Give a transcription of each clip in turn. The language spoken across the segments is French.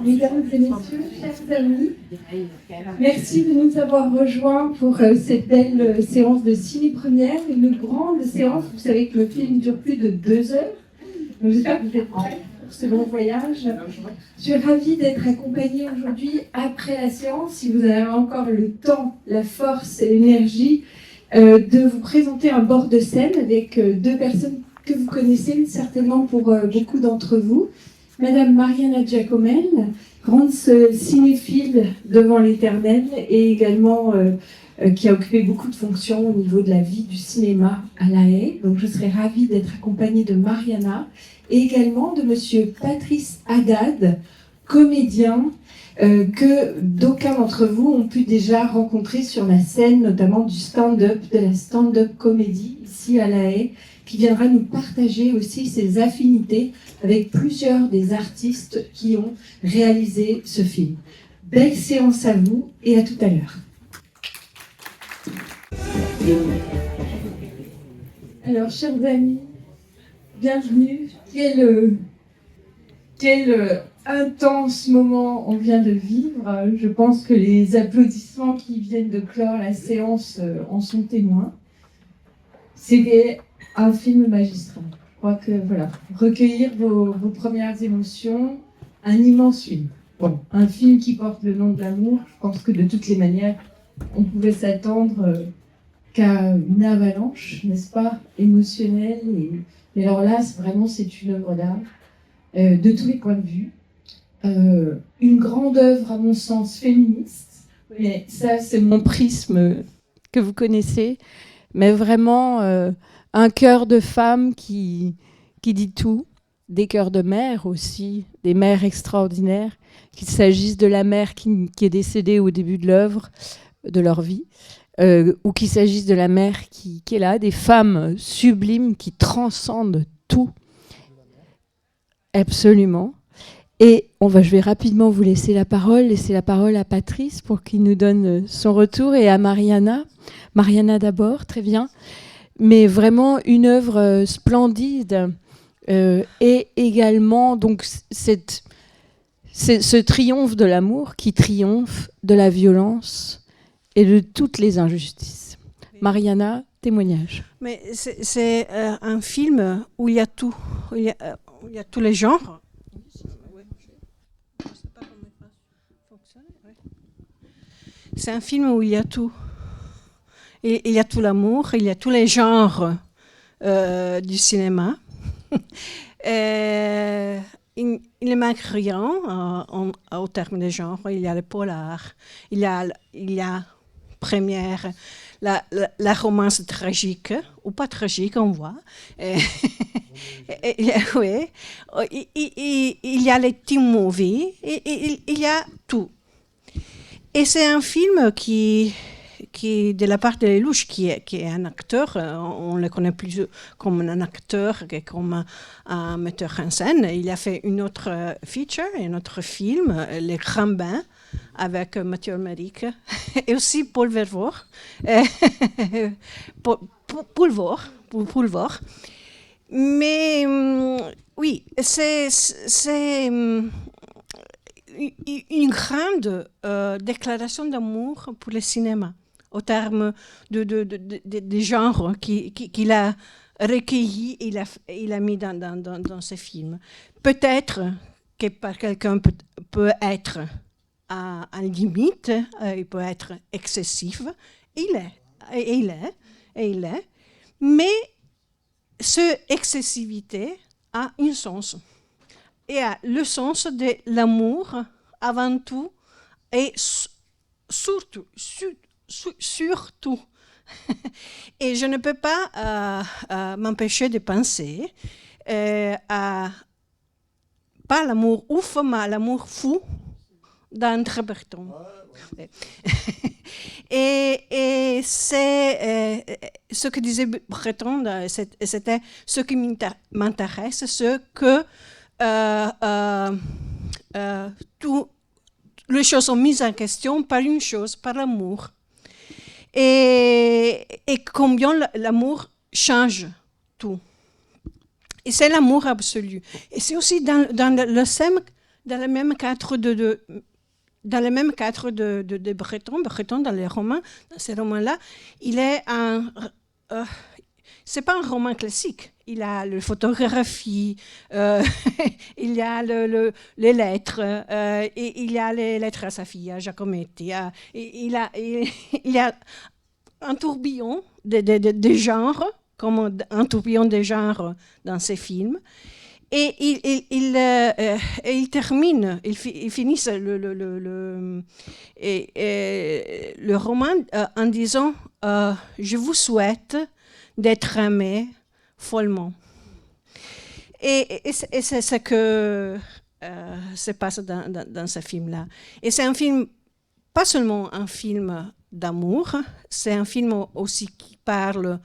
Mesdames et messieurs, chers amis, merci de nous avoir rejoints pour cette belle séance de ciné-première, une grande séance. Vous savez que le film dure plus de 2 heures, donc j'espère que vous êtes prêts pour ce long voyage. Je suis ravie d'être accompagnée aujourd'hui, après la séance, si vous avez encore le temps, la force et l'énergie, de vous présenter un bord de scène avec 2 personnes que vous connaissez certainement pour beaucoup d'entre vous. Madame Mariana Giacomel, grande cinéphile devant l'éternel et également qui a occupé beaucoup de fonctions au niveau de la vie du cinéma à La Haye. Donc je serais ravie d'être accompagnée de Mariana et également de monsieur Patrice Haddad, comédien que d'aucuns d'entre vous ont pu déjà rencontrer sur la scène, notamment du stand-up, de la stand-up comédie ici à La Haye, qui viendra nous partager aussi ses affinités avec plusieurs des artistes qui ont réalisé ce film. Belle séance à vous et à tout à l'heure. Alors, chers amis, bienvenue. Quel intense moment on vient de vivre. Je pense que les applaudissements qui viennent de clore la séance en sont témoins. C'était un film magistral. Je crois que, voilà, recueillir vos premières émotions, un immense film. Bon, un film qui porte le nom de l'amour, je pense que de toutes les manières, on pouvait s'attendre qu'à une avalanche, n'est-ce pas, émotionnelle. Mais alors là, c'est une œuvre d'art, de tous les points de vue. Une grande œuvre, à mon sens, féministe. Mais ça, c'est mon prisme que vous connaissez. Mais vraiment, un cœur de femme qui dit tout. Des cœurs de mère aussi, des mères extraordinaires, qu'il s'agisse de la mère qui est décédée au début de l'œuvre, de leur vie, ou qu'il s'agisse de la mère qui est là, des femmes sublimes qui transcendent tout. Absolument. Et je vais rapidement vous laisser la parole à Patrice pour qu'il nous donne son retour, et à Mariana. Mariana d'abord, très bien. Mais vraiment une œuvre splendide, et également donc ce triomphe de l'amour qui triomphe de la violence et de toutes les injustices. Mariana, témoignage. Mais c'est un film où il y a tout, où il y a tous les genres. C'est un film où il y a tout. Il y a tout l'amour, il y a tous les genres du cinéma. Il ne manque rien au terme des genres. Il y a le polar, il y a première, la romance tragique, ou pas tragique, on voit. Oui. Il y a les teen movies, il y a tout. Et c'est un film qui de la part de Lelouch, qui est un acteur, on le connaît plus comme un acteur que comme un metteur en scène. Il a fait une autre feature, un autre film, Le Grand Bain, avec Mathieu Amalric, et aussi Paul Vervoort. Poulvord. Mais oui, c'est une grande déclaration d'amour pour le cinéma, au terme des genres qu'il a recueillis et il a mis dans ses films. Peut-être que par quelqu'un peut être à limite, il peut être excessif, il est, mais cette excessivité a un sens. Et le sens de l'amour avant tout et surtout. Et je ne peux pas m'empêcher de penser à pas l'amour ouf, mais l'amour fou d'André Breton. Et c'est ce que disait Breton, c'était ce qui m'intéresse, ce que toutes les choses sont mises en question par une chose, par l'amour. Et combien l'amour change tout. Et c'est l'amour absolu. Et c'est aussi dans le thème dans le même cadre dans le même cadre de Breton. Breton, dans les romans, dans ces romans-là, il est c'est pas un roman classique. Il a la photographie, il y a les lettres, et il y a les lettres à sa fille, à Giacometti. Il y a un tourbillon de genres, comme un tourbillon de genres dans ses films. Et il termine, il finit le roman en disant je vous souhaite d'être aimé follement. Et c'est ce que se passe dans ce film-là. Et c'est un film, pas seulement un film d'amour, c'est un film aussi qui parle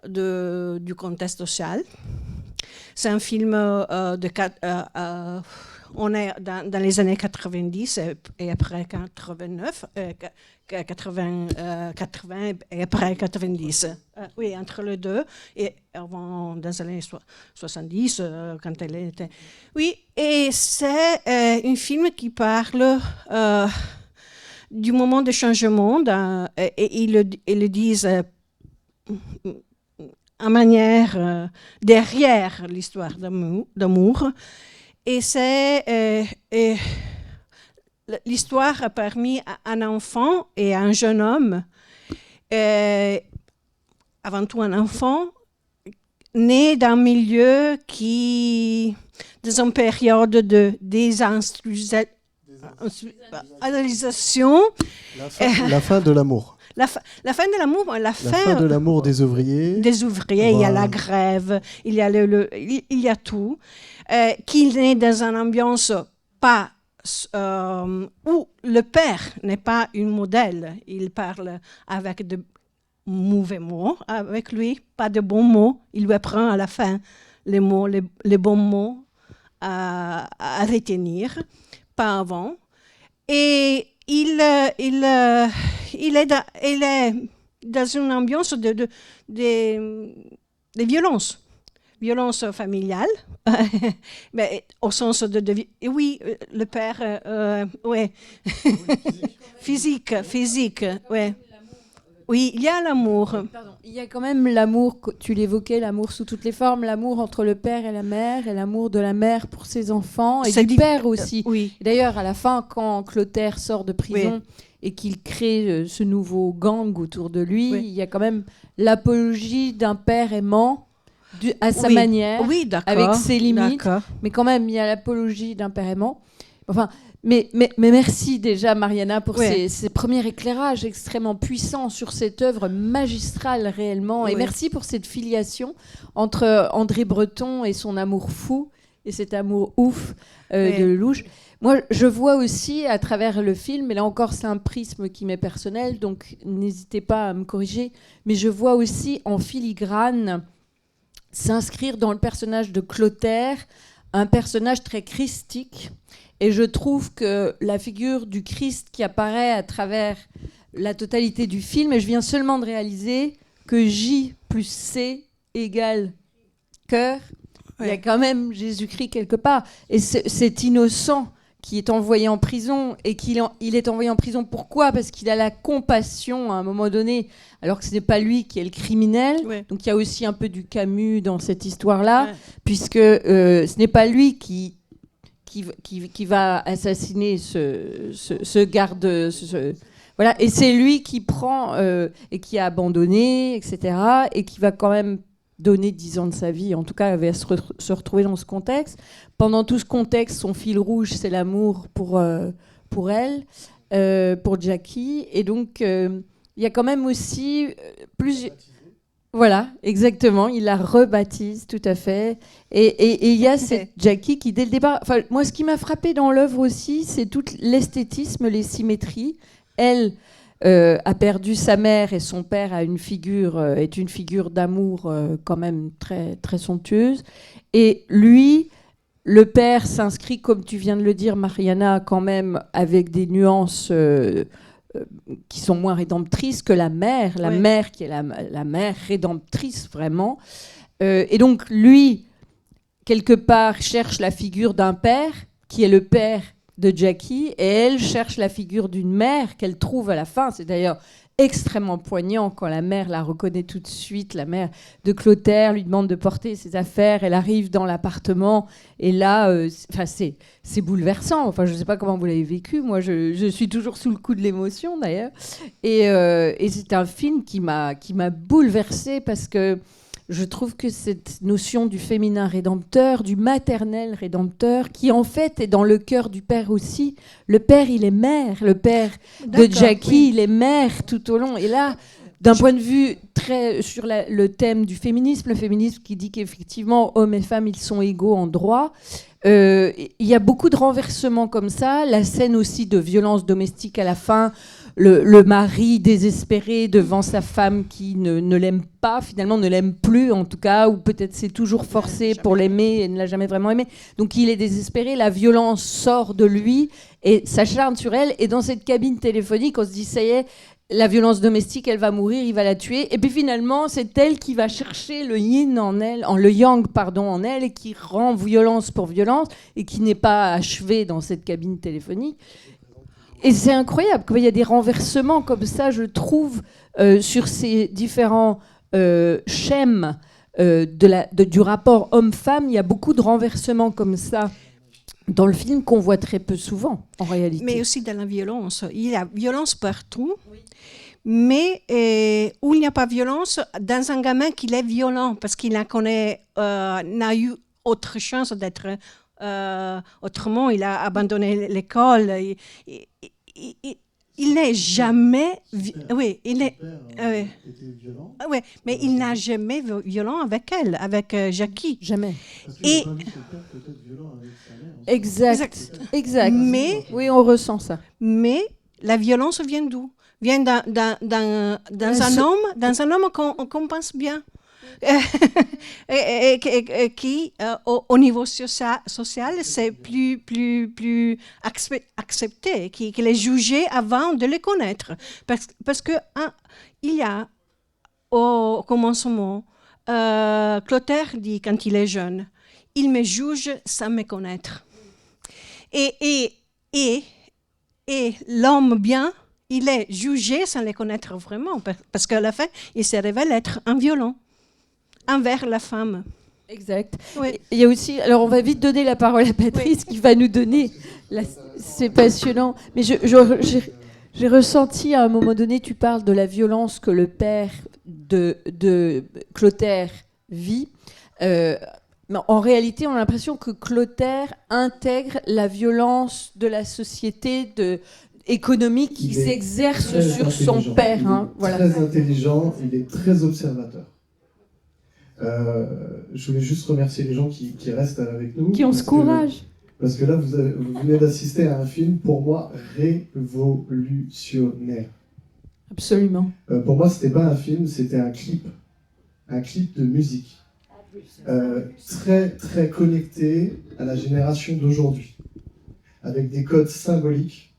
du contexte social. C'est un film on est dans les années 90 et après 89, 80 et après 90. Oui, entre les deux. Et avant, dans les années 70, quand elle était... Oui, et c'est un film qui parle du moment de changement. Et ils le disent en manière derrière l'histoire d'amour. Et l'histoire a permis à un enfant et à un jeune homme, avant tout un enfant, né d'un milieu qui, dans une période de désindustrialisation. La fin de l'amour. La fin de l'amour, la fin de l'amour des ouvriers. Des ouvriers, voilà. Il y a la grève, il y a il y a tout. Qu'il est dans une ambiance pas où le père n'est pas un modèle. Il parle avec de mauvais mots avec lui, pas de bons mots. Il lui apprend à la fin les mots, les bons mots à retenir, pas avant. Et il est dans une ambiance de violence. Violence familiale, mais au sens oui, le père, ouais, physique, ouais. Oui, il y a l'amour. Pardon. Il y a quand même l'amour, tu l'évoquais, l'amour sous toutes les formes, l'amour entre le père et la mère, et l'amour de la mère pour ses enfants, et du père aussi. Oui. D'ailleurs, à la fin, quand Clotaire sort de prison et qu'il crée ce nouveau gang autour de lui, il y a quand même l'apologie d'un père aimant, à sa manière, avec ses limites, mais quand même il y a l'apologie d'un père aimant. Enfin, mais merci déjà Mariana pour ces premiers éclairages extrêmement puissants sur cette œuvre magistrale réellement, et merci pour cette filiation entre André Breton et son amour fou et cet amour ouf de Lelouch. Moi, je vois aussi à travers le film, et là encore c'est un prisme qui m'est personnel, donc n'hésitez pas à me corriger, mais je vois aussi en filigrane s'inscrire dans le personnage de Clotaire, un personnage très christique. Et je trouve que la figure du Christ qui apparaît à travers la totalité du film, et je viens seulement de réaliser que J plus C égale cœur, il y a quand même Jésus-Christ quelque part. Et cet innocent qui est envoyé en prison, et il est envoyé en prison pourquoi ? Parce qu'il a la compassion à un moment donné, alors que ce n'est pas lui qui est le criminel. Donc il y a aussi un peu du Camus dans cette histoire-là, puisque ce n'est pas lui qui va assassiner ce garde. Voilà, et c'est lui qui prend et qui a abandonné, etc., et qui va quand même donner 10 ans de sa vie, en tout cas, elle va se retrouver dans ce contexte. Pendant tout ce contexte, son fil rouge, c'est l'amour pour elle, pour Jackie. Et donc, il y a quand même aussi plusieurs... Voilà, exactement, il la rebaptise, tout à fait. Et il y a cette Jackie qui, dès le départ... Enfin, moi, ce qui m'a frappé dans l'œuvre aussi, c'est tout l'esthétisme, les symétries. Elle... a perdu sa mère, et son père est une figure d'amour quand même très, très somptueuse. Et lui, le père s'inscrit, comme tu viens de le dire, Mariana, quand même avec des nuances qui sont moins rédemptrices que la mère. La mère qui est la mère rédemptrice, vraiment. Et donc, lui, quelque part, cherche la figure d'un père qui est le père de Jackie, et elle cherche la figure d'une mère qu'elle trouve à la fin. C'est d'ailleurs extrêmement poignant quand la mère la reconnaît tout de suite. La mère de Clotaire lui demande de porter ses affaires. Elle arrive dans l'appartement et là, c'est bouleversant. Enfin, je ne sais pas comment vous l'avez vécu. Moi, je suis toujours sous le coup de l'émotion d'ailleurs. Et c'est un film qui m'a bouleversée parce que je trouve que cette notion du féminin rédempteur, du maternel rédempteur, qui en fait est dans le cœur du père aussi. Le père, il est mère. Le père de Jackie, oui. Il est mère tout au long. Et là, d'un point de vue très sur le thème du féminisme, le féminisme qui dit qu'effectivement, hommes et femmes, ils sont égaux en droit. Il y a beaucoup de renversements comme ça. La scène aussi de violence domestique à la fin. Le mari désespéré devant sa femme qui ne l'aime pas, finalement ne l'aime plus en tout cas, ou peut-être c'est toujours forcé pour l'aimer et ne l'a jamais vraiment aimé. Donc il est désespéré, la violence sort de lui et s'acharne sur elle. Et dans cette cabine téléphonique, on se dit ça y est, la violence domestique, elle va mourir, il va la tuer. Et puis finalement, c'est elle qui va chercher le yin en elle, le yang en elle, et qui rend violence pour violence et qui n'est pas achevée dans cette cabine téléphonique. Et c'est incroyable, il y a des renversements comme ça, je trouve, sur ces différents schèmes du rapport homme-femme. Il y a beaucoup de renversements comme ça dans le film qu'on voit très peu souvent, en réalité. Mais aussi dans la violence. Il y a violence partout, oui. Mais où il n'y a pas violence, dans un gamin qui est violent, parce qu'il n'a eu autre chance d'être... autrement, il a abandonné l'école. Il n'est jamais... Oui, il est... oui, mais il n'a jamais violent avec elle, avec Jackie. Jamais. Parce qu'il n'a pas vu son père peut-être violent avec sa mère. Exact. Mais, oui, on ressent ça. Mais la violence vient d'où? Vient d'un homme qu'on pense bien. Qui, au niveau social, c'est plus accepté, qu'il est jugé avant de les connaître. Parce que il y a, au commencement, Clotaire dit, quand il est jeune, il me juge sans me connaître. Et l'homme bien, il est jugé sans les connaître vraiment, parce qu'à la fin, il se révèle être un violent envers la femme. Exact. Oui. Il y a aussi, alors on va vite donner la parole à Patrice qui va nous donner, c'est passionnant, mais j'ai ressenti à un moment donné, tu parles de la violence que le père de Clotaire vit. Mais en réalité, on a l'impression que Clotaire intègre la violence de la société économique qui s'exerce sur son père. Il est très intelligent, il est très observateur. Je voulais juste remercier les gens qui restent avec nous. Qui ont ce courage. Parce que là, vous venez d'assister à un film, pour moi, révolutionnaire. Absolument. Pour moi, c'était pas un film, c'était un clip de musique. Très, très connecté à la génération d'aujourd'hui, avec des codes symboliques.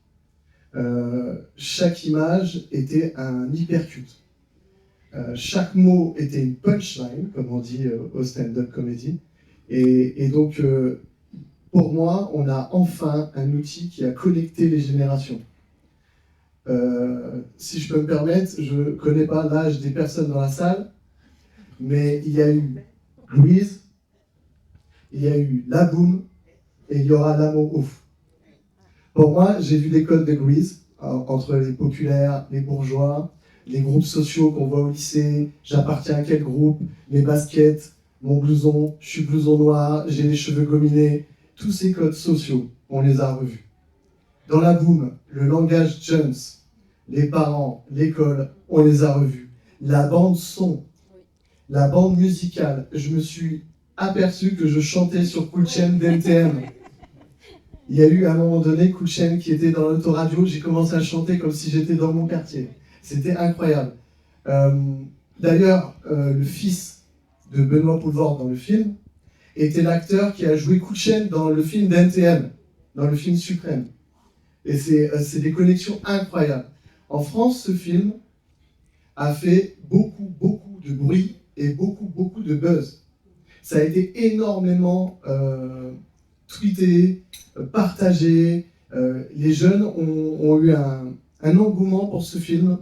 Chaque image était un hypercute. Chaque mot était une punchline, comme on dit au stand-up comedy. Et donc, pour moi, on a enfin un outil qui a connecté les générations. Si je peux me permettre, je ne connais pas l'âge des personnes dans la salle, mais il y a eu Grease, il y a eu La Boom, et il y aura L'amour ouf. Pour moi, j'ai vu les codes de Grease, entre les populaires, les bourgeois, les groupes sociaux qu'on voit au lycée, j'appartiens à quel groupe, mes baskets, mon blouson, je suis blouson noir, j'ai les cheveux gominés, tous ces codes sociaux, on les a revus. Dans La Boom, le langage Jones, les parents, l'école, on les a revus. La bande son, la bande musicale, je me suis aperçu que je chantais sur Cool Chain d'NTM. Il y a eu à un moment donné Cool Chain qui était dans l'autoradio, j'ai commencé à chanter comme si j'étais dans mon quartier. C'était incroyable. D'ailleurs, le fils de Benoît Poulvord dans le film était l'acteur qui a joué Cool Chain dans le film d'NTM, dans le film Suprême. Et c'est des connexions incroyables. En France, ce film a fait beaucoup de bruit et beaucoup de buzz. Ça a été énormément tweeté, partagé. Les jeunes ont eu un engouement pour ce film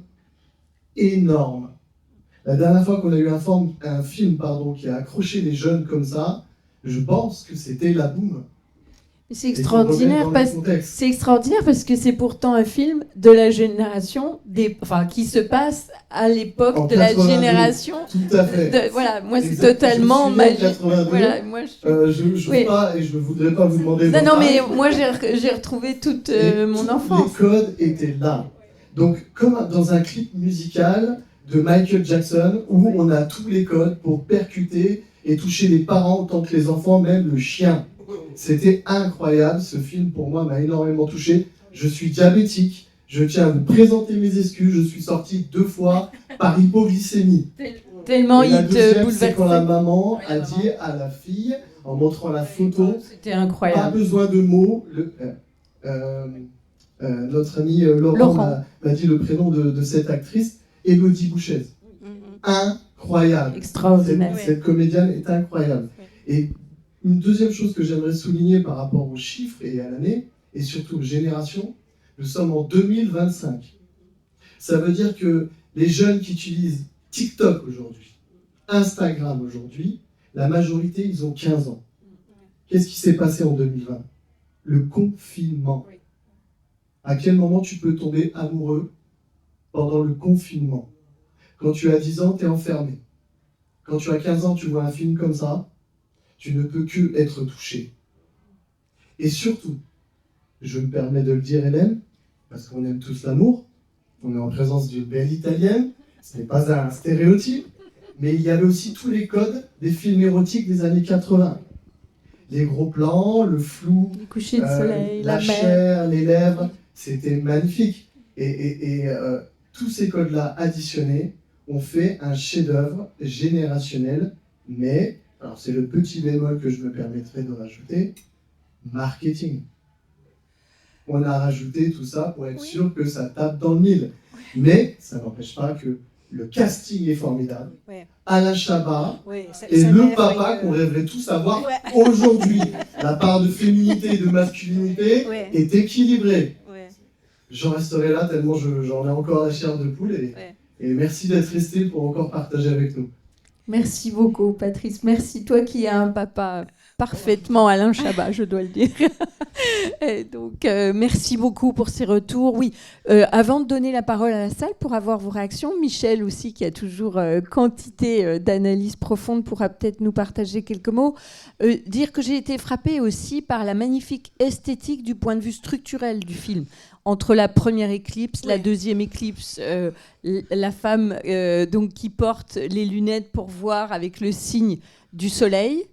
énorme. La dernière fois qu'on a eu un film qui a accroché les jeunes comme ça, je pense que c'était La Boum. C'est extraordinaire, parce que c'est pourtant un film de la génération qui se passe à l'époque de la génération. Tout à fait. Voilà, moi c'est totalement magique. Voilà, je ne voudrais pas vous demander. Non, mais moi j'ai retrouvé toute mon enfance. Les codes étaient là. Donc, comme dans un clip musical de Michael Jackson, où on a tous les codes pour percuter et toucher les parents autant que les enfants, même le chien. C'était incroyable, ce film pour moi m'a énormément touché. Je suis diabétique, je tiens à vous présenter mes excuses, je suis sorti 2 fois par hypoglycémie. Tellement il te bouleverse. C'est quand la maman a dit à la fille, en montrant la photo, c'était incroyable. Pas besoin de mots. Notre ami Laurent m'a dit le prénom de cette actrice, Élodie Bouchez. Incroyable. Extraordinaire. Cette comédienne est incroyable. Et une deuxième chose que j'aimerais souligner par rapport aux chiffres et à l'année, et surtout aux générations, nous sommes en 2025. Ça veut dire que les jeunes qui utilisent TikTok aujourd'hui, Instagram aujourd'hui, la majorité, ils ont 15 ans. Qu'est-ce qui s'est passé en 2020 ? Le confinement. À quel moment tu peux tomber amoureux pendant le confinement ? Quand tu as 10 ans, tu es enfermé. Quand tu as 15 ans, tu vois un film comme ça, tu ne peux que être touché. Et surtout, je me permets de le dire, Hélène, parce qu'on aime tous l'amour, on est en présence d'une belle italienne, ce n'est pas un stéréotype, mais il y avait aussi tous les codes des films érotiques des années 80. Les gros plans, le flou, les couchers de soleil, la chair, les lèvres, c'était magnifique. Et tous ces codes-là additionnés ont fait un chef-d'œuvre générationnel, mais, alors c'est le petit bémol que je me permettrai de rajouter, marketing. On a rajouté tout ça pour être sûr que ça tape dans le mille. Mais ça n'empêche pas que le casting est formidable. Alain Chabat est le papa qu'on rêverait tous avoir aujourd'hui. La part de féminité et de masculinité est équilibrée. J'en resterai là tellement j'en ai encore la chair de poule. Et merci d'être resté pour encore partager avec nous. Merci beaucoup, Patrice. Merci, toi qui as un papa parfaitement Alain Chabat, je dois le dire. Et donc, merci beaucoup pour ces retours. Oui, avant de donner la parole à la salle pour avoir vos réactions, Michel aussi, qui a toujours quantité d'analyse profonde, pourra peut-être nous partager quelques mots. Dire que j'ai été frappée aussi par la magnifique esthétique du point de vue structurel du film. Entre la première éclipse, la deuxième éclipse, la femme donc, qui porte les lunettes pour voir avec le signe du soleil,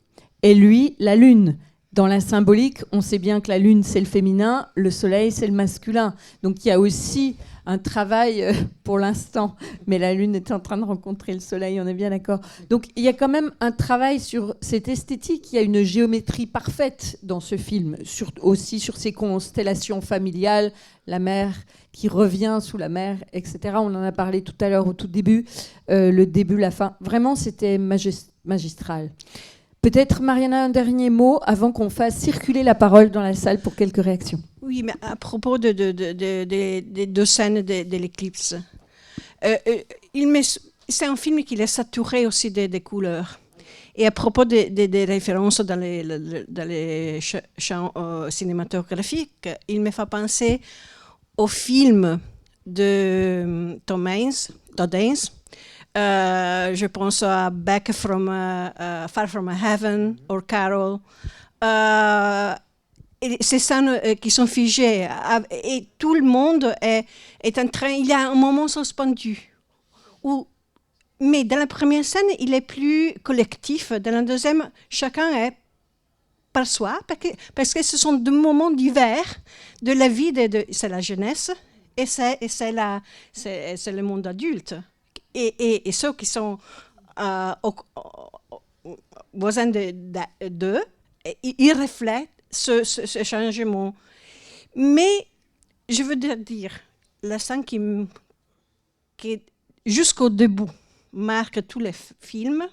et lui, la lune. Dans la symbolique, on sait bien que la lune, c'est le féminin, le soleil, c'est le masculin. Donc il y a aussi un travail pour l'instant, mais la lune est en train de rencontrer le soleil, on est bien d'accord. Donc il y a quand même un travail sur cette esthétique, il y a une géométrie parfaite dans ce film, aussi sur ces constellations familiales, la mer qui revient sous la mer, etc. On en a parlé tout à l'heure au tout début, le début, la fin. Vraiment, c'était magistral. Peut-être, Mariana, un dernier mot avant qu'on fasse circuler la parole dans la salle pour quelques réactions. Oui, mais à propos des deux scènes de l'éclipse, c'est un film qui est saturé aussi des couleurs. Et à propos des références dans les champs cinématographiques, il me fait penser au film de Tom Haynes, je pense à Back from Far From Heaven ou Carol. Ces scènes qui sont figées et tout le monde est en train. Il y a un moment suspendu. Mais dans la première scène, il est plus collectif. Dans la deuxième, chacun est par soi parce que ce sont deux moments divers de la vie. C'est la jeunesse et c'est le monde adulte. Et ceux qui sont voisins d'eux, ils reflètent ce changement. Mais je veux dire, la scène qui jusqu'au début marque tous les films,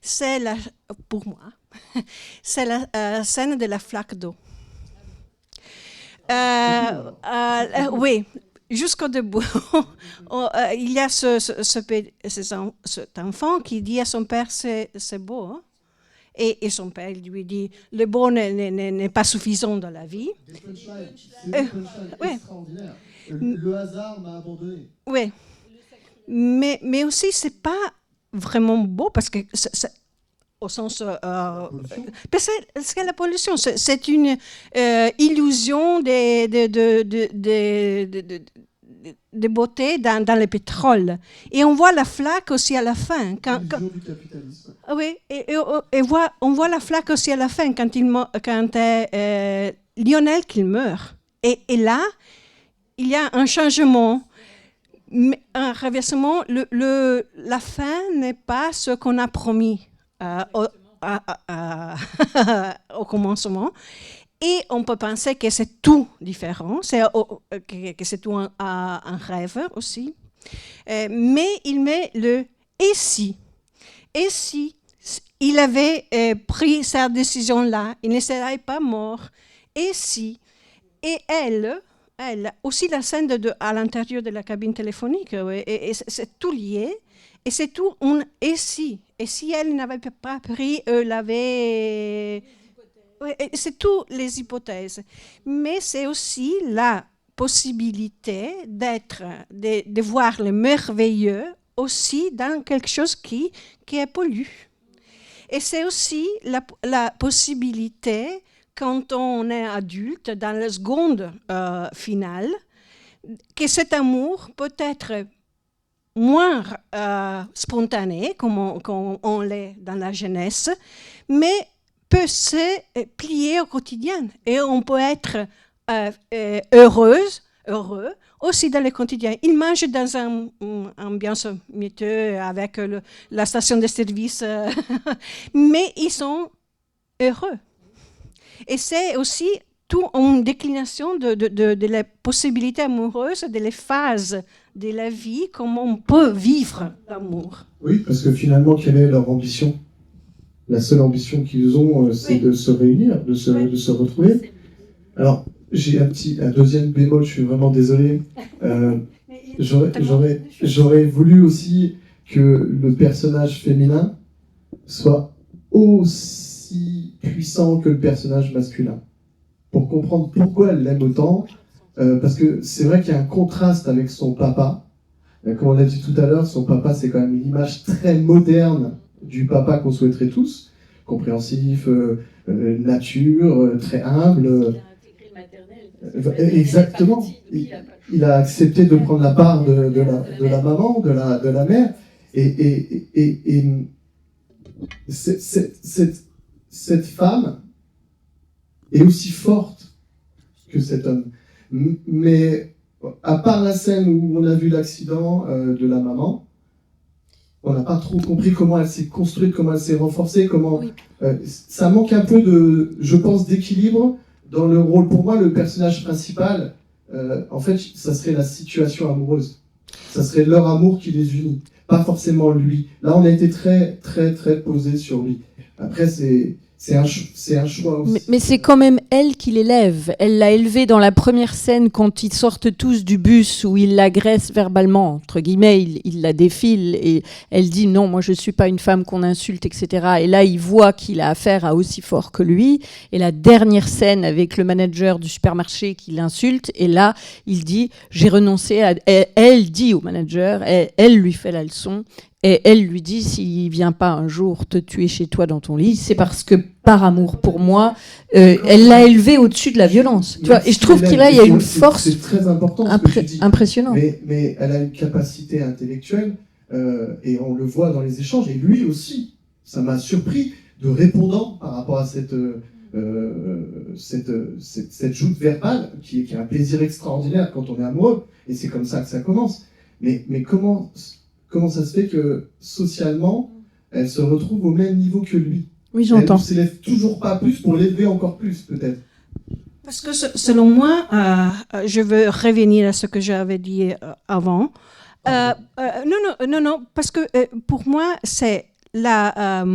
c'est pour moi C'est la scène de la flaque d'eau. Oui, jusqu'au début. Il y a cet enfant qui dit à son père, c'est beau. Hein? Et son père lui dit, le beau n'est pas suffisant dans la vie. Des punchlines. C'est des punchlines extraordinaires. Le hasard m'a abandonné. Oui. Mais aussi, c'est pas vraiment beau parce que au sens parce que la pollution, c'est une illusion de beauté dans le pétrole. Et on voit la flaque aussi à la fin. Illusion du capitalisme. Oui, on voit la flaque aussi à la fin quand Lionel qui meurt. Et là, il y a un changement, un renversement. La fin n'est pas ce qu'on a promis au commencement. Et on peut penser que c'est tout différent, que c'est tout un rêve aussi. Mais il met le « et si ». Et si il avait pris cette décision-là, il ne serait pas mort. Et si. Et elle aussi la scène à l'intérieur de la cabine téléphonique, et c'est tout lié. Et c'est tout un et si. Et si elle n'avait pas pris, c'est toutes les hypothèses. Mais c'est aussi la possibilité de voir le merveilleux aussi dans quelque chose qui est pollué. Et c'est aussi la possibilité, quand on est adulte, dans la seconde finale, que cet amour peut être moins spontané, comme on l'est dans la jeunesse, mais peut se plier au quotidien. Et on peut être heureux aussi dans le quotidien. Ils mangent dans une ambiance miteuse avec la station de service, mais ils sont heureux. Et c'est aussi toute une déclination de la possibilité amoureuse, de les phases de la vie, comment on peut vivre l'amour. Oui, parce que finalement, quelle est leur ambition ? La seule ambition qu'ils ont, c'est de se réunir, de se retrouver. Alors, j'ai un deuxième bémol, je suis vraiment désolé. J'aurais voulu aussi que le personnage féminin soit aussi puissant que le personnage masculin. Pour comprendre pourquoi elle l'aime autant, parce que c'est vrai qu'il y a un contraste avec son papa. Comme on l'a dit tout à l'heure, son papa, c'est quand même une image très moderne du papa qu'on souhaiterait tous, compréhensif, nature, très humble. Exactement. Il a accepté de prendre la part de la maman, de la mère. Et cette femme est aussi forte que cet homme. Mais à part la scène où on a vu l'accident de la maman, on n'a pas trop compris comment elle s'est construite, comment elle s'est renforcée, comment ça manque un peu je pense, d'équilibre dans le rôle. Pour moi, le personnage principal, en fait, ça serait la situation amoureuse. Ça serait leur amour qui les unit, pas forcément lui. Là, on a été très, très, très posé sur lui. Après, c'est un choix aussi. Mais c'est quand même elle qui l'élève. Elle l'a élevé dans la première scène quand ils sortent tous du bus où il l'agresse verbalement, entre guillemets, il la défile et elle dit non, moi je suis pas une femme qu'on insulte, etc. Et là, il voit qu'il a affaire à aussi fort que lui. Et la dernière scène avec le manager du supermarché qui l'insulte, et là, il dit j'ai renoncé à... Elle dit au manager, elle lui fait la leçon. Et elle lui dit, s'il ne vient pas un jour te tuer chez toi dans ton lit, c'est parce que, par amour pour moi, elle l'a élevé au-dessus de la violence. Tu vois, et je trouve qu'il y a une force c'est très important, impressionnante. Mais elle a une capacité intellectuelle, et on le voit dans les échanges, et lui aussi, ça m'a surpris de répondant par rapport à cette joute verbale, qui est un plaisir extraordinaire quand on est amoureux, et c'est comme ça que ça commence. Mais comment ça se fait que, socialement, elle se retrouve au même niveau que lui ? Oui, j'entends. Elle ne s'élève toujours pas plus pour l'élever encore plus, peut-être. Parce que, selon moi, je veux revenir à ce que j'avais dit avant. Non, parce que pour moi, c'est la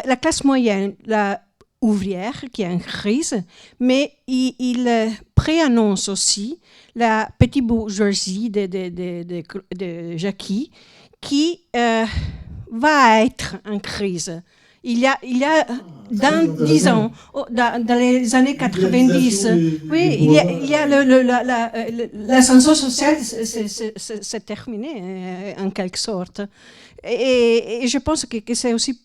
la classe moyenne, la ouvrière qui est en crise, mais il préannonce aussi la petite bourgeoisie de Jackie qui va être en crise. Il y a dans 10 ans, dans les années 90, oui, il y a l'ascension sociale, c'est terminé en quelque sorte. Et je pense que c'est aussi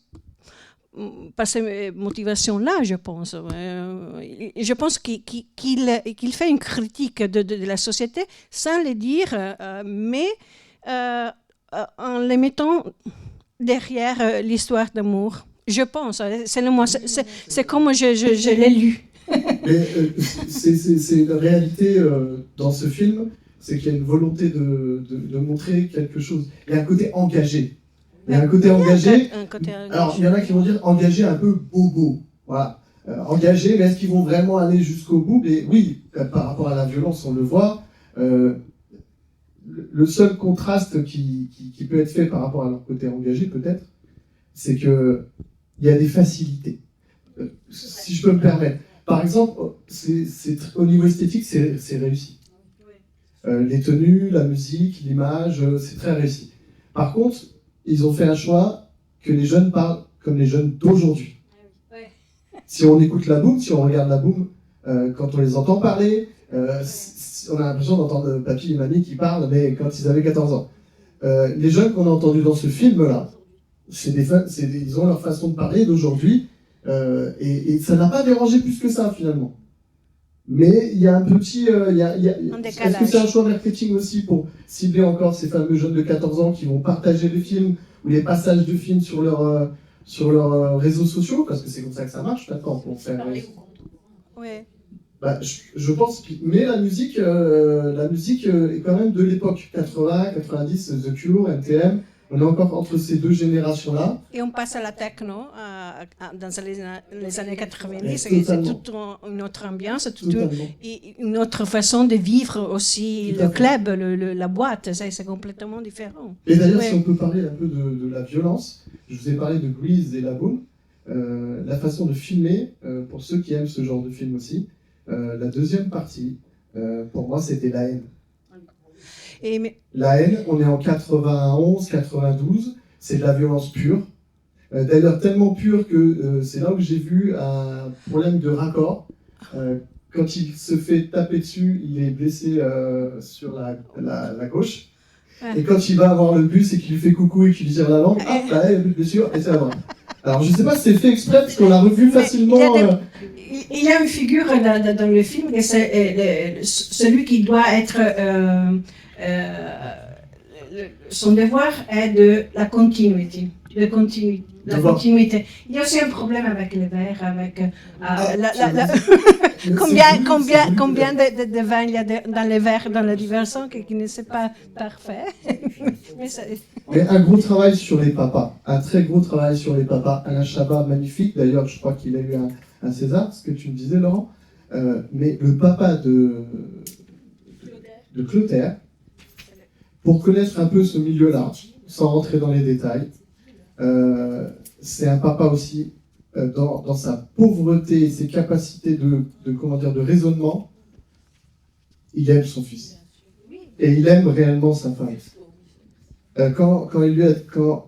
par ces motivations-là, je pense. Je pense qu'il fait une critique de la société sans le dire, mais en les mettant derrière l'histoire d'amour. Je pense, c'est comme je l'ai lu. Mais c'est une réalité dans ce film, c'est qu'il y a une volonté de montrer quelque chose. Il y a un côté engagé. Il y a un côté engagé. Alors, il y en a qui vont dire engagé un peu bobo. Voilà. Engagé, mais est-ce qu'ils vont vraiment aller jusqu'au bout? Mais oui, par rapport à la violence, on le voit. Le seul contraste qui peut être fait par rapport à leur côté engagé, peut-être, c'est qu'il y a des facilités. Si je peux me permettre. Par exemple, au niveau esthétique, c'est réussi. Les tenues, la musique, l'image, c'est très réussi. Par contre, ils ont fait un choix que les jeunes parlent comme les jeunes d'aujourd'hui. Si on écoute la boum, si on regarde la boum, quand on les entend parler, on a l'impression d'entendre papy et mamie qui parlent, mais quand ils avaient 14 ans. Les jeunes qu'on a entendus dans ce film-là, ils ont leur façon de parler d'aujourd'hui, et ça n'a pas dérangé plus que ça, finalement. Mais il y a un petit... Est-ce que c'est un choix marketing aussi pour cibler encore ces fameux jeunes de 14 ans qui vont partager les films ou les passages de films sur leurs réseaux sociaux? Parce que c'est comme ça que ça marche, d'accord, pour faire... Ouais. Bah, je pense que... Mais la musique est quand même de l'époque 80, 90, The Cure, NTM. On est encore entre ces deux générations-là. Et on passe à la techno dans les années 90. C'est toute une autre ambiance, une autre façon de vivre aussi le club, la boîte. C'est complètement différent. Et d'ailleurs, si on peut parler un peu de la violence, je vous ai parlé de Grease et La Boum. La façon de filmer, pour ceux qui aiment ce genre de film aussi, la deuxième partie, pour moi, c'était La Haine. La Haine, on est en 91, 92, c'est de la violence pure. D'ailleurs, tellement pure que c'est là où j'ai vu un problème de raccord. Quand il se fait taper dessus, il est blessé sur la gauche. Et quand il va avoir le bus et qu'il lui fait coucou et qu'il lui tire la langue, hop, là, il y a une blessure et c'est la droite. Alors, je ne sais pas si c'est fait exprès, parce qu'on l'a revu facilement. Il y a une figure dans le film, et c'est celui qui doit être... son devoir est de la continuité. La continuité. Il y a aussi un problème avec les verres, avec combien de vin il y a dans les verres, dans la diversion, qui ne c'est pas parfait. Mais un gros travail sur les papas, un très gros travail sur les papas. Alain Chabat, magnifique. D'ailleurs, je crois qu'il a eu un César, ce que tu me disais, Laurent. Mais le papa de Clotaire, pour connaître un peu ce milieu-là, sans rentrer dans les détails, c'est un papa aussi, dans sa pauvreté et ses capacités de raisonnement, il aime son fils. Et il aime réellement sa femme. Quand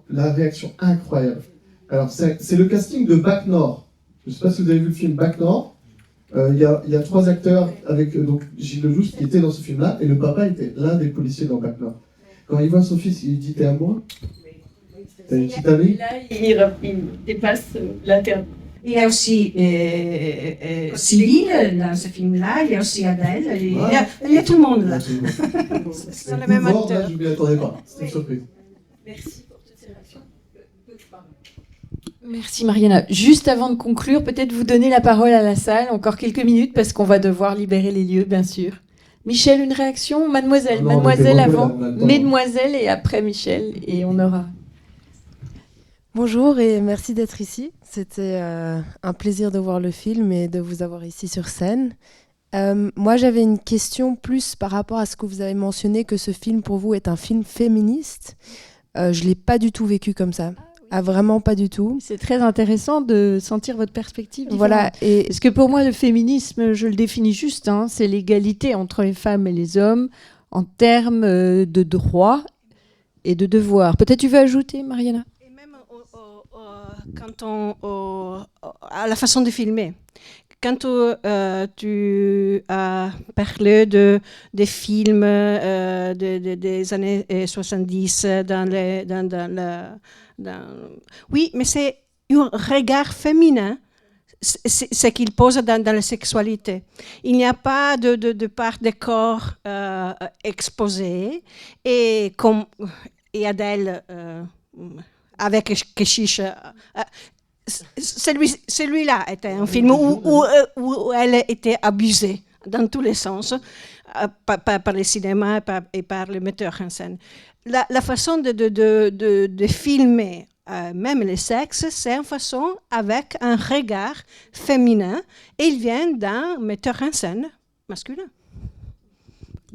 la réaction incroyable. Alors, c'est le casting de Bac Nord. Je ne sais pas si vous avez vu le film Bac Nord. Il y a 3 acteurs avec donc Gilles Lelouch qui était dans ce film-là, et le papa était l'un des policiers dans Bac Nord. Quand il voit son fils, il lui dit « T'es amoureux ? T'as une petite amie ?» Et là, il dépasse la terre. Il y a aussi Cyril dans ce film-là, il y a aussi Adèle, il y a tout le monde là. C'est le même acteur. Je ne m'y attendais pas, c'était une surprise. Merci pour toutes ces réactions. Merci Mariana. Juste avant de conclure, peut-être vous donner la parole à la salle, encore quelques minutes, parce qu'on va devoir libérer les lieux, bien sûr. Michel, une réaction? Mademoiselle, non, mademoiselle avant, mesdemoiselles et après Michel, et on aura... Bonjour et merci d'être ici. C'était un plaisir de voir le film et de vous avoir ici sur scène. Moi, j'avais une question plus par rapport à ce que vous avez mentionné, que ce film pour vous est un film féministe. Je ne l'ai pas du tout vécu comme ça. vraiment pas du tout. C'est très intéressant de sentir votre perspective différente. Voilà, Parce que pour moi, le féminisme, je le définis juste, c'est l'égalité entre les femmes et les hommes en termes de droits et de devoirs. Peut-être tu veux ajouter, Mariana? Et même à la façon de filmer. Quand tu as parlé des films des années 70 oui, mais c'est un regard féminin, ce qu'il pose dans la sexualité. Il n'y a pas de part des corps exposés, et comme Adèle avec Keshish, celui-là était un film où elle était abusée dans tous les sens, par le cinéma et par les metteurs en scène. La façon de filmer même le sexe, c'est une façon avec un regard féminin, et il vient d'un metteur en scène masculin.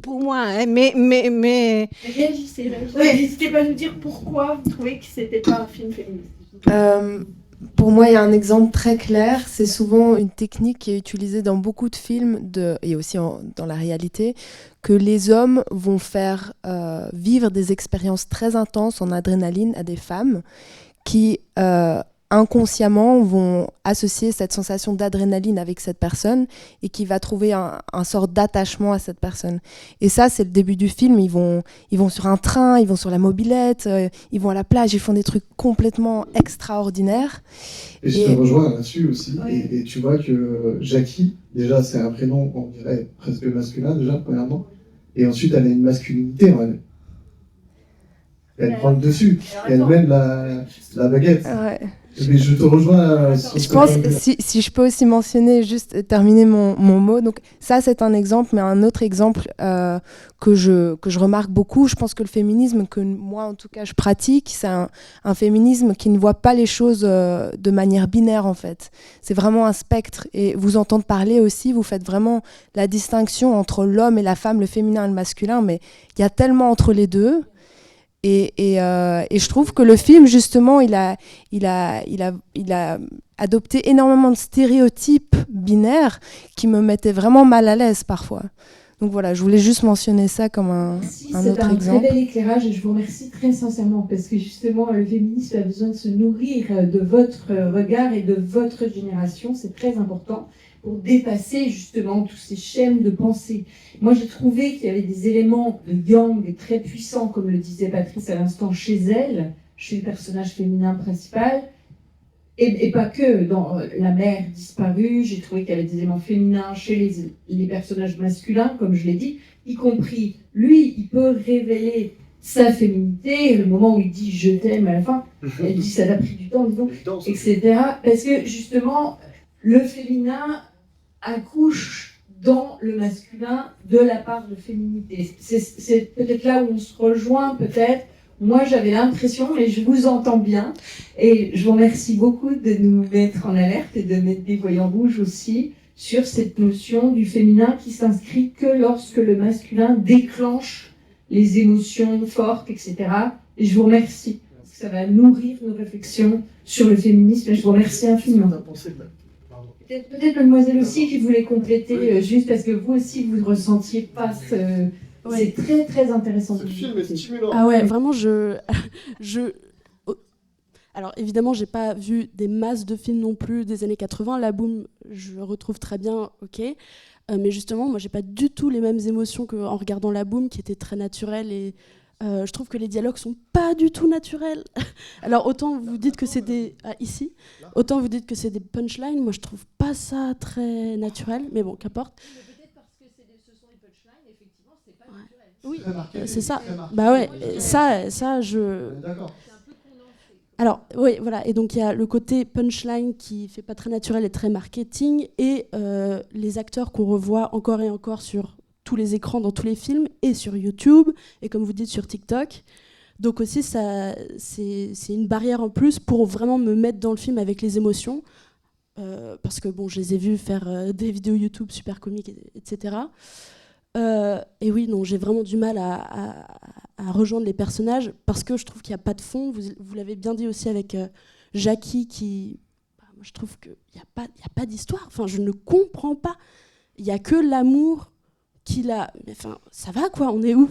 Pour moi, hein, mais... Réagissez, n'hésitez pas à nous dire pourquoi vous trouvez que c'était pas un film féministe. Pour moi, il y a un exemple très clair. C'est souvent une technique qui est utilisée dans beaucoup de films, et aussi dans la réalité, que les hommes vont faire vivre des expériences très intenses en adrénaline à des femmes qui, inconsciemment, vont associer cette sensation d'adrénaline avec cette personne et qui va trouver un sort d'attachement à cette personne. Et ça, c'est le début du film. Ils vont sur un train, ils vont sur la mobilette, ils vont à la plage, ils font des trucs complètement extraordinaires. Et je te rejoins là-dessus aussi. Ouais. Et tu vois que Jackie, déjà, c'est un prénom, on dirait, presque masculin, déjà, premièrement. Et ensuite, elle a une masculinité en elle. Elle prend le dessus. Et elle mène la baguette. Ouais. Mais je te rejoins. Je pense, si je peux aussi mentionner, juste terminer mon mot. Donc ça, c'est un exemple, mais un autre exemple que je remarque beaucoup. Je pense que le féminisme que moi, en tout cas, je pratique, c'est un féminisme qui ne voit pas les choses de manière binaire, en fait. C'est vraiment un spectre. Et vous entendre parler aussi, vous faites vraiment la distinction entre l'homme et la femme, le féminin et le masculin. Mais il y a tellement entre les deux. Et je trouve que le film, justement, il a adopté énormément de stéréotypes binaires qui me mettaient vraiment mal à l'aise parfois. Donc voilà, je voulais juste mentionner ça comme un autre exemple. C'est un très bel éclairage et je vous remercie très sincèrement parce que justement, le féminisme a besoin de se nourrir de votre regard et de votre génération. C'est très important pour dépasser justement tous ces schèmes de pensée. Moi, j'ai trouvé qu'il y avait des éléments de yang très puissants, comme le disait Patrice à l'instant, chez elle, chez le personnage féminin principal, et pas que. Dans La mère disparue, j'ai trouvé qu'il y avait des éléments féminins chez les personnages masculins, comme je l'ai dit, y compris lui, il peut révéler sa féminité, le moment où il dit « je t'aime » à la fin, elle dit « ça t'a pris du temps, disons », etc. Parce que justement, le féminin accouche dans le masculin de la part de féminité. C'est peut-être là où on se rejoint, peut-être. Moi, j'avais l'impression, et je vous entends bien, et je vous remercie beaucoup de nous mettre en alerte et de mettre des voyants rouges aussi sur cette notion du féminin qui s'inscrit que lorsque le masculin déclenche les émotions fortes, etc. Et je vous remercie, parce que ça va nourrir nos réflexions sur le féminisme, et je vous remercie infiniment. Peut-être mademoiselle aussi qui voulait compléter, juste parce que vous aussi vous ressentiez pas ce... C'est très très intéressant. Ce film est stimulant. Ah ouais, vraiment alors évidemment, j'ai pas vu des masses de films non plus des années 80. La Boom, je retrouve très bien, ok. Mais justement, moi j'ai pas du tout les mêmes émotions qu'en regardant La Boom, qui était très naturelle et je trouve que les dialogues sont pas du tout naturels. Alors autant vous dites que c'est autant vous dites que c'est des punchlines, moi je trouve pas ça très naturel, mais bon, qu'importe. Mais peut-être parce que ce sont des punchlines, effectivement, c'est pas naturel. Oui, c'est ça. Bah ouais, ça je. D'accord. Alors oui, voilà, et donc il y a le côté punchline qui fait pas très naturel et très marketing, et les acteurs qu'on revoit encore et encore sur tous les écrans dans tous les films et sur YouTube et comme vous dites sur TikTok. Donc aussi ça c'est une barrière en plus pour vraiment me mettre dans le film avec les émotions parce que bon, je les ai vus faire des vidéos YouTube super comiques, etc. Et oui, non, j'ai vraiment du mal rejoindre les personnages parce que je trouve qu'il n'y a pas de fond. Vous l'avez bien dit aussi avec Jackie qui... moi, je trouve qu'il n'y a pas d'histoire. Enfin, je ne comprends pas. Il n'y a que l'amour qu'il a... Enfin, ça va quoi, on est où?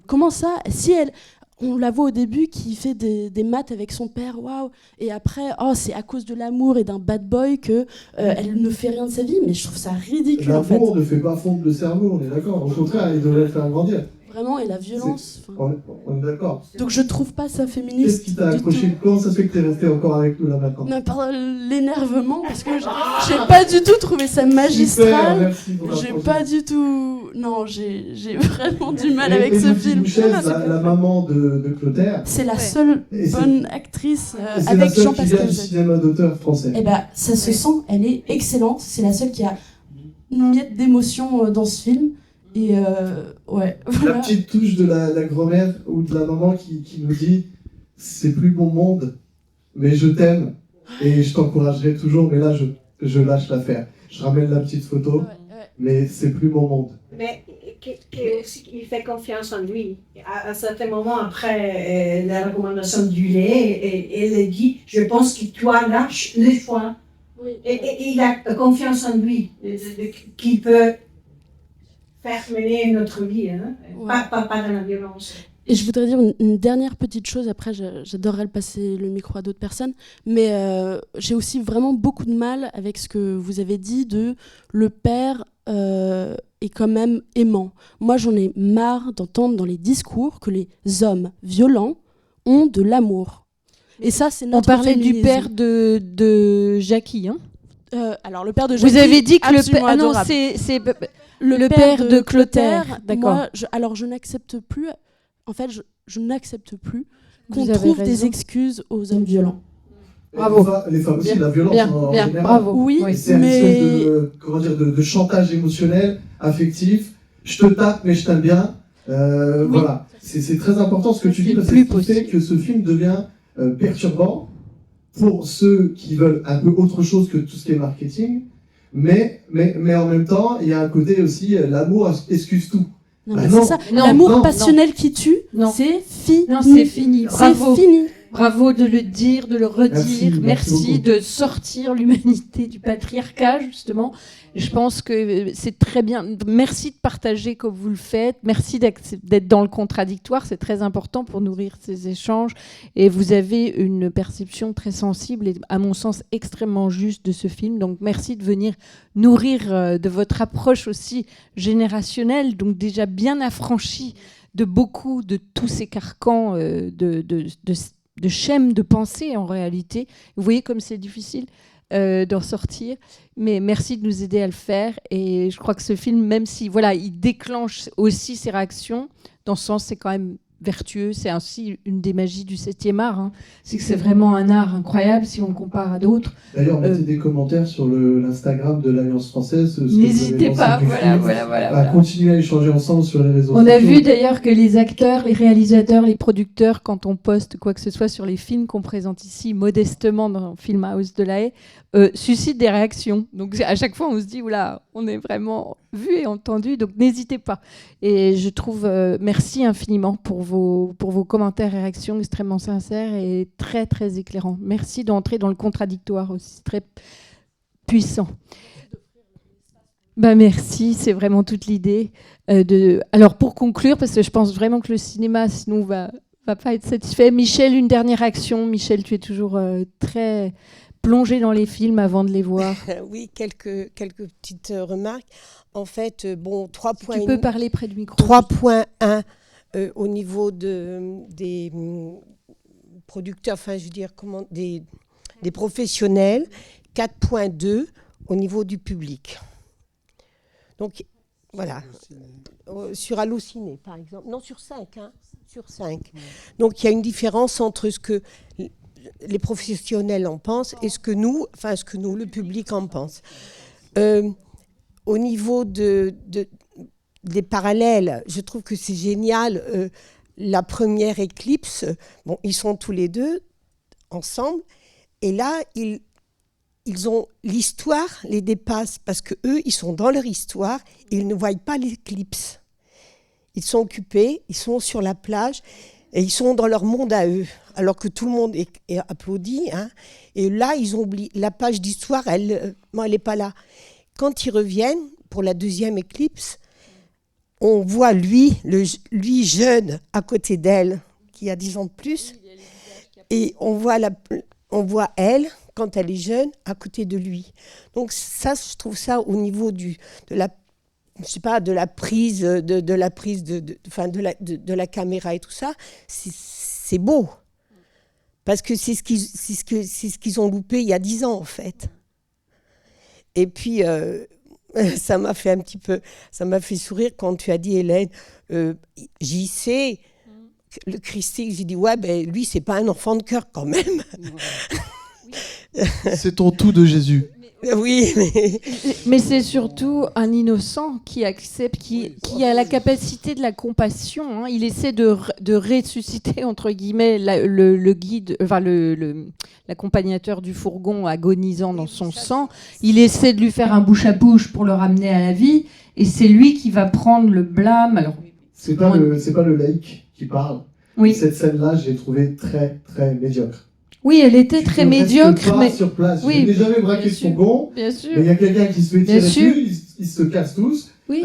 Comment ça? Si elle... On la voit au début qui fait des maths avec son père, waouh. Et après, c'est à cause de l'amour et d'un bad boy que elle ne fait rien de sa vie. Mais je trouve ça ridicule en fait. L'amour ne fait pas fondre le cerveau, on est d'accord. Au contraire, il devrait le faire grandir. Vraiment, et la violence. On est d'accord. Donc je trouve pas ça féministe. Qu'est-ce qui t'a accroché? Comment ça se fait que t'es resté encore avec nous là maintenant? Non, par l'énervement, parce que j'ai pas du tout trouvé ça magistral. J'ai pas du tout. Non, j'ai vraiment du mal avec ce film. Michel, la maman de Clotaire. C'est la seule bonne actrice avec C'est Jean-Pascal. du cinéma d'auteur français. Et ça se sent, elle est excellente. C'est la seule qui a une miette d'émotion dans ce film. Et ouais. La petite touche de la grand-mère ou de la maman qui nous dit c'est plus mon monde, mais je t'aime et je t'encouragerai toujours, mais là je lâche l'affaire. Je ramène la petite photo, mais c'est plus mon monde. Mais il fait confiance en lui. À un certain moment, après la recommandation du lait, elle dit je pense que toi lâches le choix. Oui. Et il a confiance en lui, qu'il peut faire mener notre vie, hein? Ouais. Pas dans la violence. Et je voudrais dire une dernière petite chose, après j'adorerais le passer le micro à d'autres personnes, mais j'ai aussi vraiment beaucoup de mal avec ce que vous avez dit de le père est quand même aimant. Moi j'en ai marre d'entendre dans les discours que les hommes violents ont de l'amour. Et ça c'est notre féminisme. On parlait du père de Jackie, hein. Alors le père de Jackie, vous avez dit que le père... Ah non, c'est... Le père de Clotaire, d'accord. Moi, je n'accepte plus. En fait, je n'accepte plus qu'on trouve des excuses aux hommes violents. Bravo. Les femmes aussi, la violence en général. Bravo. Oui, c'est mais... une espèce de chantage émotionnel, affectif. Je te tape, mais je t'aime bien. Voilà. C'est très important ce que tu dis, parce que ça fait que ce film devient perturbant pour ceux qui veulent un peu autre chose que tout ce qui est marketing. Mais en même temps, il y a un côté aussi, l'amour excuse tout. Non, c'est ça. L'amour passionnel qui tue, c'est fini. Non, c'est fini. Bravo. C'est fini. Bravo de le dire, de le redire. Merci de sortir l'humanité du patriarcat, justement. Je pense que c'est très bien. Merci de partager comme vous le faites. Merci d'être dans le contradictoire. C'est très important pour nourrir ces échanges. Et vous avez une perception très sensible et, à mon sens, extrêmement juste de ce film. Donc, merci de venir nourrir de votre approche aussi générationnelle, donc déjà bien affranchie de beaucoup de tous ces carcans de schèmes de pensée en réalité. Vous voyez comme c'est difficile d'en sortir, mais merci de nous aider à le faire. Et je crois que ce film, même si il déclenche aussi ses réactions, dans ce sens c'est quand même vertueux. C'est ainsi une des magies du 7e art, hein. C'est que c'est vraiment un art incroyable si on le compare à d'autres. D'ailleurs, mettez des commentaires sur l'Instagram de l'Alliance française. N'hésitez pas, voilà. Continuer à échanger ensemble sur les réseaux sociaux. On a vu d'ailleurs que les acteurs, les réalisateurs, les producteurs, quand on poste quoi que ce soit sur les films qu'on présente ici modestement dans Film House de La Haye, suscitent des réactions. Donc à chaque fois on se dit, oula, on est vraiment vu et entendu, donc n'hésitez pas. Et je trouve, merci infiniment pour vos commentaires et réactions extrêmement sincères et très très éclairants. Merci d'entrer dans le contradictoire aussi, très puissant. Merci, c'est vraiment toute l'idée. Alors pour conclure, parce que je pense vraiment que le cinéma sinon va pas être satisfait. Michel, une dernière réaction. Michel, tu es toujours très plongé dans les films avant de les voir. Oui, quelques petites remarques. En fait, 3 points. Tu peux parler près du micro. 3.1 au niveau des producteurs, enfin je veux dire des professionnels. 4.2 au niveau du public. Donc voilà. Sur Allociné, par exemple. Non, sur 5. Sur 5. Donc il y a une différence entre ce que les professionnels en pensent et ce que nous, le public, en pense. Au niveau des parallèles, je trouve que c'est génial. La première Éclipse, ils sont tous les deux ensemble, et là, ils ont l'histoire les dépasse parce que eux, ils sont dans leur histoire et ils ne voient pas l'éclipse. Ils sont occupés, ils sont sur la plage et ils sont dans leur monde à eux, alors que tout le monde est applaudi. Hein. Et là, ils ont oublié. La page d'histoire, elle n'est pas là. Quand ils reviennent pour la deuxième éclipse, on voit lui jeune à côté d'elle, qui a 10 ans de plus, et on voit elle, quand elle est jeune, à côté de lui. Donc ça, je trouve ça au niveau de la prise de la caméra et tout ça, c'est beau. Parce que c'est ce qu'ils ont loupé il y a 10 ans, en fait. Et puis, ça m'a fait sourire quand tu as dit, Hélène, JC, le Christique, j'ai dit, ouais, ben lui, c'est pas un enfant de cœur quand même. C'est ton tout de Jésus. Oui, mais c'est surtout un innocent qui accepte, qui a la capacité de la compassion. Hein. Il essaie de ressusciter, entre guillemets, le guide, enfin l'accompagnateur du fourgon agonisant dans son sang. Il essaie de lui faire un bouche à bouche pour le ramener à la vie, et c'est lui qui va prendre le blâme. Alors, c'est pas le laïc qui parle. Oui. Cette scène-là, j'ai trouvé très très médiocre. Oui, elle était très médiocre, mais sur place. Oui, je n'ai jamais braqué son fourgon. Bien sûr. Mais il y a quelqu'un qui se fait tirer dessus, ils se cassent tous. Oui.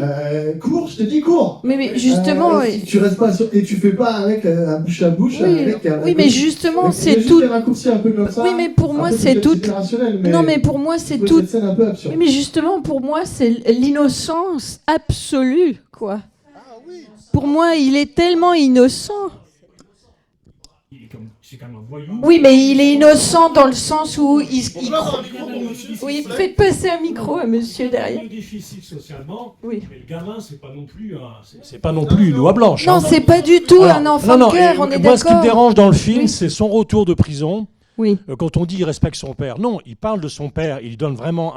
Cours, je te dis cours. Mais justement, tu restes pas et tu fais pas avec un bouche à bouche. Oui, mais justement, c'est tout. Un peu comme ça, oui, mais pour moi, c'est tout. Non, mais pour moi, c'est tout. Cette scène un peu absurde. Oui, mais justement, pour moi, c'est l'innocence absolue, quoi. Pour moi, il est tellement innocent. Oui, mais il est innocent dans le sens où il oui, faites passer un micro à monsieur derrière. Difficile socialement. Oui. Mais le gamin, c'est pas non plus une oie blanche. Non, c'est pas du tout un enfant de cœur. On est d'accord. Moi, ce qui me dérange dans le film, c'est son retour de prison. Oui. Quand on dit il respecte son père, non, il parle de son père, il donne vraiment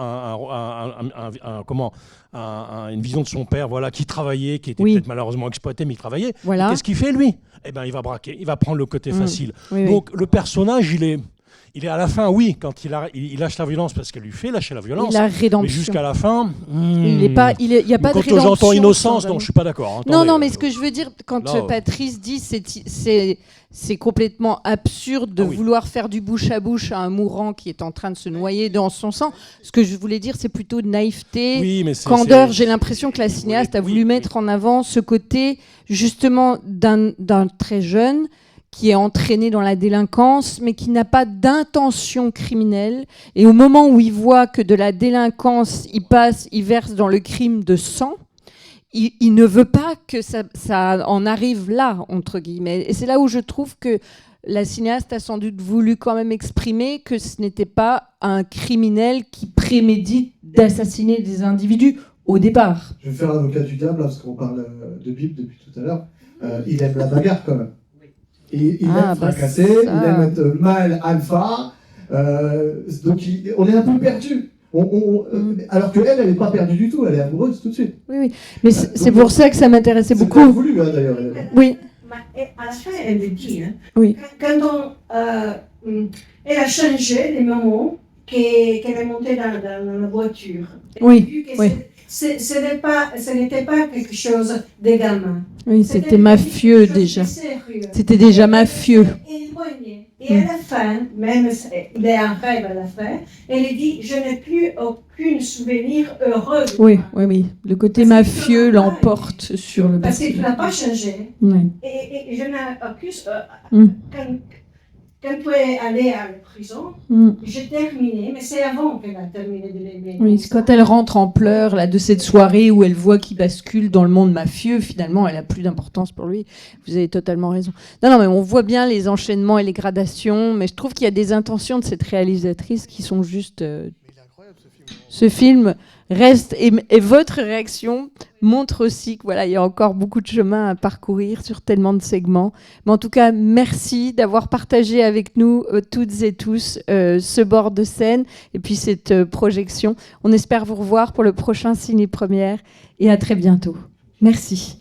une vision de son père, voilà, qui travaillait, qui était peut-être malheureusement exploité, mais il travaillait. Voilà. Qu'est-ce qu'il fait lui ? Eh ben, il va braquer, il va prendre le côté facile. Oui, donc le personnage, il est à la fin, oui, quand il lâche la violence parce qu'elle lui fait lâcher la violence. La rédemption. Mais jusqu'à la fin, il n'y a pas de rédemption. Quand j'entends innocence, non, je suis pas d'accord. Attendez, non, mais ce que je veux dire, quand Patrice dit c'est complètement absurde de vouloir faire du bouche à bouche à un mourant qui est en train de se noyer dans son sang. Ce que je voulais dire, c'est plutôt naïveté, candeur. J'ai l'impression que la cinéaste a voulu mettre en avant ce côté justement d'un très jeune qui est entraîné dans la délinquance, mais qui n'a pas d'intention criminelle. Et au moment où il voit que de la délinquance, il verse dans le crime de sang, il ne veut pas que ça en arrive là, entre guillemets. Et c'est là où je trouve que la cinéaste a sans doute voulu quand même exprimer que ce n'était pas un criminel qui prémédite d'assassiner des individus au départ. Je vais faire l'avocat du diable, parce qu'on parle de Bible depuis tout à l'heure. Il aime la bagarre quand même. Il aime fracasser, il aime être mâle alpha. Donc on est un peu perdu. Alors qu'elle n'est pas perdue du tout, elle est amoureuse tout de suite. Oui. Mais c'est pour ça que ça m'intéressait beaucoup. C'est voulu, hein, d'ailleurs. Oui. À la fin, elle le dit. Hein. Oui. Quand elle a changé les moments qu'elle est montée dans la voiture. Oui. Ce n'était pas quelque chose de gamin. Oui, c'était mafieux déjà. C'était déjà mafieux. Et à la fin, même il est un rêve à la fin, elle dit « Je n'ai plus aucun souvenir heureux. » Oui. Le côté mafieux l'emporte sur le parce que tu n'as pas changé. Oui. Et je n'accuse... Quand tu es allée à la prison, j'ai terminé, mais c'est avant qu'elle a terminé de l'aimer. Oui, c'est quand elle rentre en pleurs là, de cette soirée où elle voit qu'il bascule dans le monde mafieux, finalement, elle n'a plus d'importance pour lui. Vous avez totalement raison. Non, mais on voit bien les enchaînements et les gradations, mais je trouve qu'il y a des intentions de cette réalisatrice qui sont juste... Ce film reste, et votre réaction montre aussi qu'il y a encore beaucoup de chemin à parcourir sur tellement de segments. Mais en tout cas, merci d'avoir partagé avec nous, toutes et tous, ce bord de scène et puis cette projection. On espère vous revoir pour le prochain Ciné Première et à très bientôt. Merci.